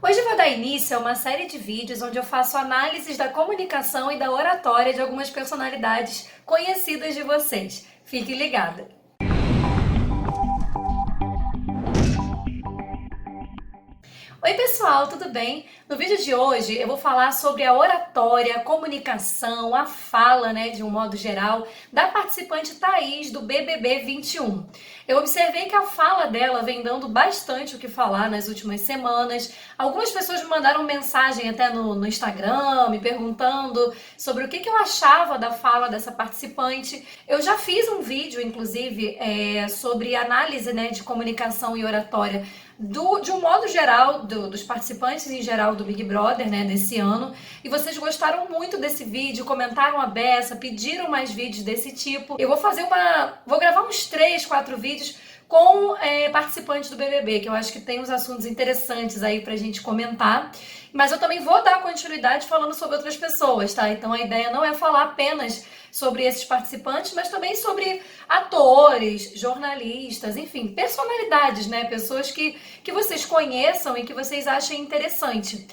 Hoje eu vou dar início a uma série de vídeos onde eu faço análises da comunicação e da oratória de algumas personalidades conhecidas de vocês. Fique ligada! Oi pessoal, tudo bem? No vídeo de hoje eu vou falar sobre a oratória, a comunicação, a fala, de um modo geral, da participante Thaís do BBB 21. Eu observei que a fala dela vem dando bastante o que falar nas últimas semanas. Algumas pessoas me mandaram mensagem até no Instagram, me perguntando sobre o que eu achava da fala dessa participante. Eu já fiz um vídeo, inclusive, sobre análise, de comunicação e oratória de um modo geral, dos participantes em geral do Big Brother, desse ano, e vocês gostaram muito desse vídeo, comentaram a beça, pediram mais vídeos desse tipo. Eu vou gravar uns 3, 4 vídeos com participantes do BBB, que eu acho que tem uns assuntos interessantes aí pra gente comentar, mas eu também vou dar continuidade falando sobre outras pessoas, tá? Então a ideia não é falar apenas sobre esses participantes, mas também sobre atores, jornalistas, enfim, personalidades, pessoas que vocês conheçam e que vocês achem interessante.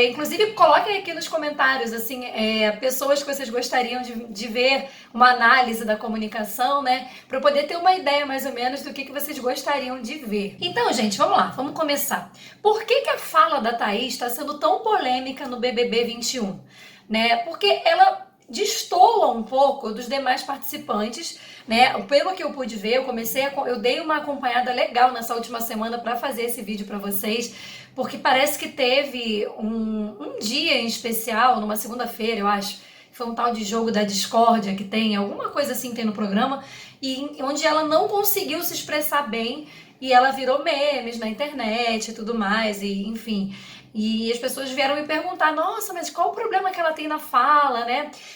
Inclusive, coloquem aqui nos comentários, assim, pessoas que vocês gostariam de ver uma análise da comunicação, para eu poder ter uma ideia, mais ou menos, do que vocês gostariam de ver. Então, gente, vamos lá, vamos começar. Por que a fala da Thaís está sendo tão polêmica no BBB 21? Porque ela destoa um pouco dos demais participantes, Pelo que eu pude ver, eu dei uma acompanhada legal nessa última semana para fazer esse vídeo para vocês, porque parece que teve um dia em especial, numa segunda-feira, eu acho, foi um tal de jogo da discórdia que tem, alguma coisa assim tem no programa, e onde ela não conseguiu se expressar bem, e ela virou memes na internet e tudo mais, e enfim. E as pessoas vieram me perguntar, nossa, mas qual o problema que ela tem na fala,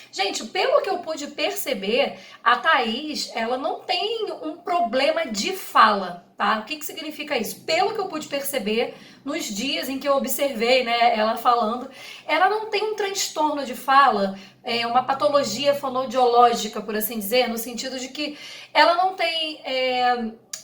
Gente, pelo que eu pude perceber, a Thaís, ela não tem um problema de fala, tá? O que significa isso? Pelo que eu pude perceber, nos dias em que eu observei, ela falando, ela não tem um transtorno de fala, uma patologia fonoaudiológica, por assim dizer, no sentido de que ela não tem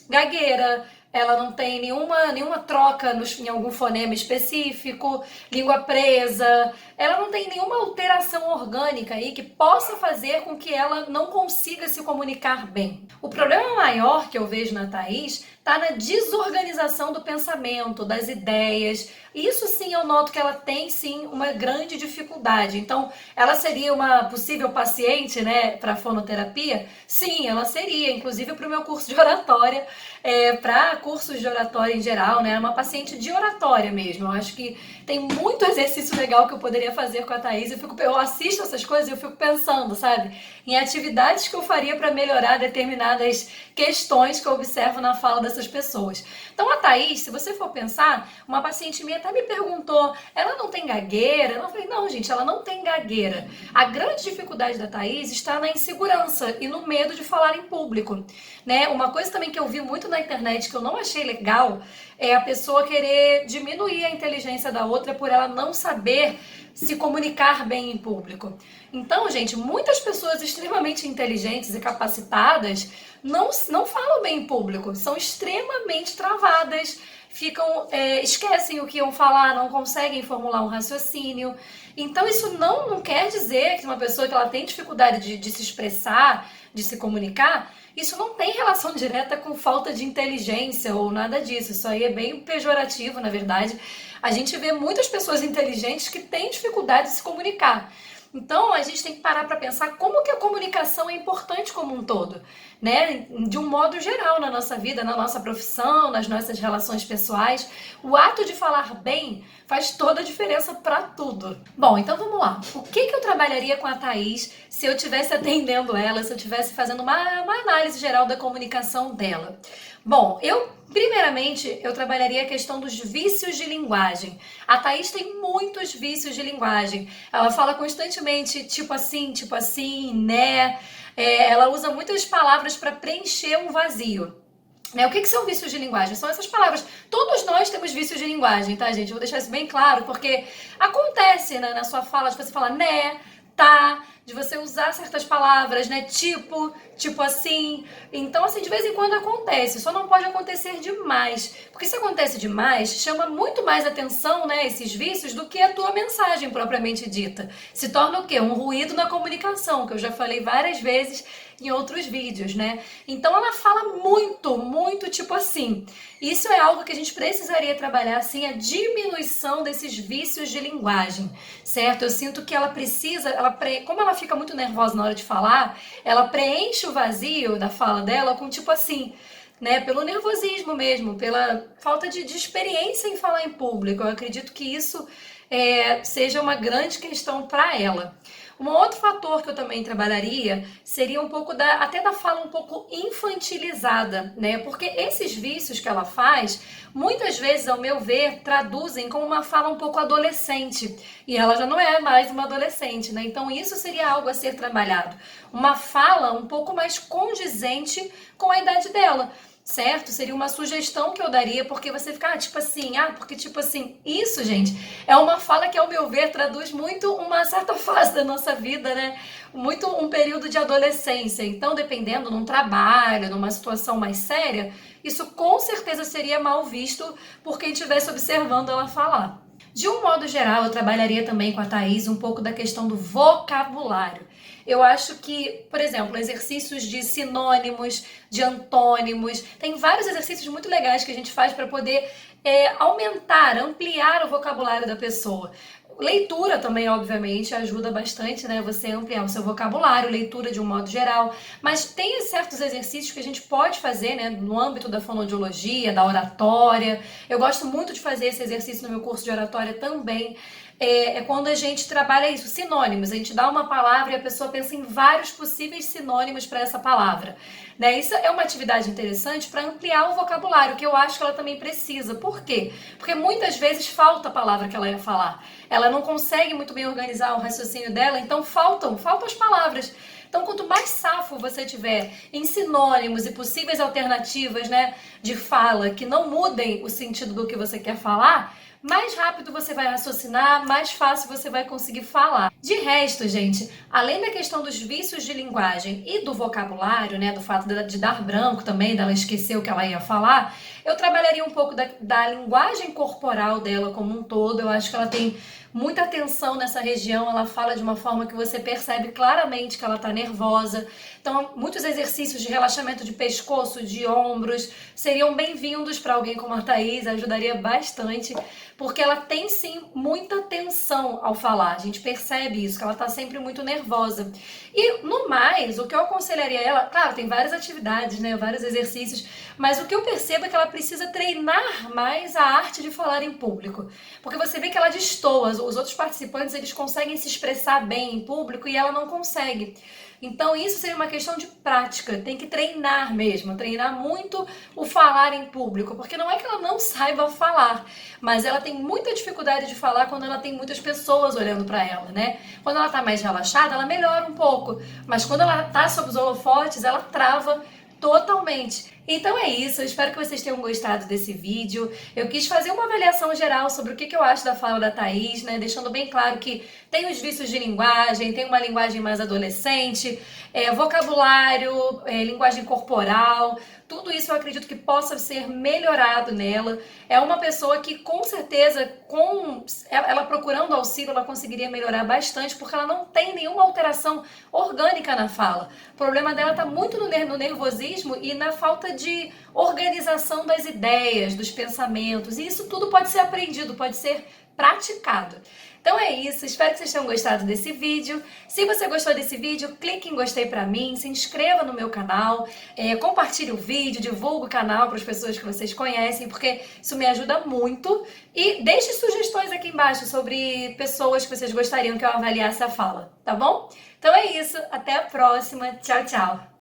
gagueira, ela não tem nenhuma troca em algum fonema específico, língua presa, ela não tem nenhuma alteração orgânica aí que possa fazer com que ela não consiga se comunicar bem. O problema maior que eu vejo na Thaís está na desorganização do pensamento, das ideias. Isso sim eu noto que ela tem sim uma grande dificuldade. Então, ela seria uma possível paciente, para fonoterapia? Sim, ela seria, inclusive para o meu curso de oratória, para cursos de oratória em geral, é uma paciente de oratória mesmo. Eu acho que tem muito exercício legal que eu poderia fazer com a Thaís. Eu assisto essas coisas e eu fico pensando, sabe, em atividades que eu faria para melhorar determinadas questões que eu observo na fala dessas pessoas. Então a Thaís, se você for pensar, uma paciente minha até me perguntou, ela não tem gagueira? Eu falei, não, gente, ela não tem gagueira. A grande dificuldade da Thaís está na insegurança e no medo de falar em público, Uma coisa também que eu vi muito na internet que eu não achei legal é a pessoa querer diminuir a inteligência da outra por ela não saber se comunicar bem em público. Então, gente, muitas pessoas extremamente inteligentes e capacitadas não falam bem em público, são extremamente travadas, esquecem o que iam falar, não conseguem formular um raciocínio. Então, isso não quer dizer que uma pessoa que ela tem dificuldade de se expressar, de se comunicar, isso não tem relação direta com falta de inteligência ou nada disso. Isso aí é bem pejorativo, na verdade. A gente vê muitas pessoas inteligentes que têm dificuldade de se comunicar. Então, a gente tem que parar para pensar como que a comunicação é importante como um todo, De um modo geral na nossa vida, na nossa profissão, nas nossas relações pessoais. O ato de falar bem faz toda a diferença para tudo. Bom, então vamos lá. O que eu trabalharia com a Thaís se eu estivesse atendendo ela, se eu estivesse fazendo uma análise geral da comunicação dela? Bom, primeiramente, eu trabalharia a questão dos vícios de linguagem. A Thaís tem muitos vícios de linguagem. Ela fala constantemente tipo assim, né? Ela usa muitas palavras para preencher um vazio. O que são vícios de linguagem? São essas palavras. Todos nós temos vícios de linguagem, tá, gente? Eu vou deixar isso bem claro, porque acontece na sua fala de você falar né, tá, de você usar certas palavras, né? Tipo assim. Então, assim, de vez em quando acontece, só não pode acontecer demais. Porque se acontece demais, chama muito mais atenção, né, esses vícios, do que a tua mensagem propriamente dita. Se torna o quê? Um ruído na comunicação, que eu já falei várias vezes em outros vídeos, né? Então ela fala muito tipo assim. Isso é algo que a gente precisaria trabalhar, assim, a diminuição desses vícios de linguagem, certo? Eu sinto que ela precisa, como ela fica muito nervosa na hora de falar, ela preenche o vazio da fala dela com tipo assim, né, pelo nervosismo mesmo, pela falta de experiência em falar em público. Eu acredito que isso seja uma grande questão para ela. Um outro fator que eu também trabalharia seria um pouco até da fala um pouco infantilizada, né? Porque esses vícios que ela faz, muitas vezes, ao meu ver, traduzem como uma fala um pouco adolescente. E ela já não é mais uma adolescente, né? Então isso seria algo a ser trabalhado. Uma fala um pouco mais condizente com a idade dela. Certo? Seria uma sugestão que eu daria, porque você fica, porque tipo assim, isso, gente, é uma fala que, ao meu ver, traduz muito uma certa fase da nossa vida, né? Muito um período de adolescência. Então, dependendo num trabalho, numa situação mais séria, isso com certeza seria mal visto por quem estivesse observando ela falar. De um modo geral, eu trabalharia também com a Thaís um pouco da questão do vocabulário. Eu acho que, por exemplo, exercícios de sinônimos, de antônimos, tem vários exercícios muito legais que a gente faz para poder aumentar, ampliar o vocabulário da pessoa. Leitura também, obviamente, ajuda bastante, né? Você ampliar o seu vocabulário, leitura de um modo geral. Mas tem certos exercícios que a gente pode fazer, né? No âmbito da fonoaudiologia, da oratória. Eu gosto muito de fazer esse exercício no meu curso de oratória também. É quando a gente trabalha isso, sinônimos. A gente dá uma palavra e a pessoa pensa em vários possíveis sinônimos para essa palavra. Né? Isso é uma atividade interessante para ampliar o vocabulário, que eu acho que ela também precisa. Por quê? Porque muitas vezes falta a palavra que ela ia falar. Ela não consegue muito bem organizar o raciocínio dela, então faltam as palavras. Então, quanto mais safo você tiver em sinônimos e possíveis alternativas, né, de fala que não mudem o sentido do que você quer falar, mais rápido você vai raciocinar, mais fácil você vai conseguir falar. De resto, gente, além da questão dos vícios de linguagem e do vocabulário, né, do fato de dar branco também, dela esquecer o que ela ia falar, eu trabalharia um pouco da linguagem corporal dela como um todo. Eu acho que ela tem muita atenção nessa região, ela fala de uma forma que você percebe claramente que ela está nervosa. Então, muitos exercícios de relaxamento de pescoço, de ombros, seriam bem-vindos para alguém como a Thaís, ajudaria bastante, porque ela tem sim muita tensão ao falar. A gente percebe isso, que ela está sempre muito nervosa. E no mais, o que eu aconselharia ela, claro, tem várias atividades, né, vários exercícios, mas o que eu percebo é que ela precisa treinar mais a arte de falar em público. Porque você vê que ela destoa, os outros participantes, eles conseguem se expressar bem em público e ela não consegue. Então isso seria uma questão de prática, tem que treinar mesmo, treinar muito o falar em público, porque não é que ela não saiba falar, mas ela tem muita dificuldade de falar quando ela tem muitas pessoas olhando para ela, né? Quando ela tá mais relaxada, ela melhora um pouco, mas quando ela tá sob os holofotes, ela trava totalmente. Então é isso, eu espero que vocês tenham gostado desse vídeo. Eu quis fazer uma avaliação geral sobre o que eu acho da fala da Thaís, né? Deixando bem claro que tem os vícios de linguagem, tem uma linguagem mais adolescente, vocabulário, linguagem corporal, tudo isso eu acredito que possa ser melhorado nela. É uma pessoa que com certeza, com ela procurando auxílio, ela conseguiria melhorar bastante, porque ela não tem nenhuma alteração orgânica na fala. O problema dela está muito no nervosismo e na falta de organização das ideias, dos pensamentos. E isso tudo pode ser aprendido, pode ser praticado. Então é isso, espero que vocês tenham gostado desse vídeo. Se você gostou desse vídeo, clique em gostei pra mim, se inscreva no meu canal, compartilhe o vídeo, divulgue o canal para as pessoas que vocês conhecem, porque isso me ajuda muito. E deixe sugestões aqui embaixo sobre pessoas que vocês gostariam que eu avaliasse a fala, tá bom? Então é isso, até a próxima, tchau, tchau!